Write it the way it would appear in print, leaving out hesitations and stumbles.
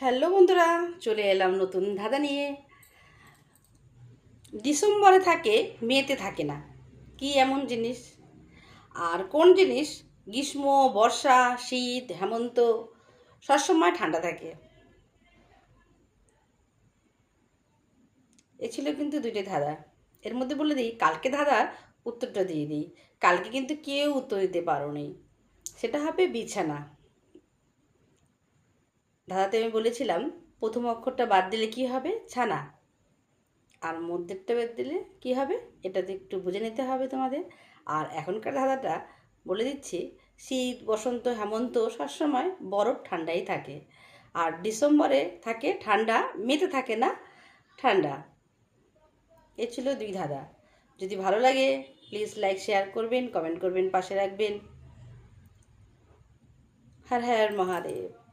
Hello বন্ধুরা, চলে এলাম নতুন ধাঁধা নিয়ে। ডিসেম্বরে থাকে, মেতে থাকে না, কি এমন জিনিস? আর কোন জিনিস গ্রীষ্ম, বর্ষা, শীত, হেমন্ত সবসময় ঠান্ডা থাকে? এ ছিল কিন্তু দুইটি ধাঁধা। এর মধ্যে বলে দিই, কালকে ধাঁধার উত্তরটা দিয়ে দিই। কালকে কিন্তু কেউ উত্তর দিতে পারোনি। সেটা হবে বিছানা। ধাঁধাতে আমি বলেছিলাম, প্রথম অক্ষরটা বাদ দিলে কি হবে? ছানা। আর মধ্যেরটা বাদ দিলে কী হবে? এটা তো একটু বুঝে নিতে হবে তোমাদের। আর এখনকার ধাঁধাটা বলে দিচ্ছি, শীত, বসন্ত, হেমন্ত সবসময় বরফ ঠান্ডাই থাকে। আর ডিসেম্বরে থাকে ঠান্ডা, মেতে থাকে না ঠান্ডা। এ ছিল দুই ধাঁধা। যদি ভালো লাগে প্লিজ লাইক শেয়ার করবেন, কমেন্ট করবেন, পাশে রাখবেন। হর হর মহাদেব।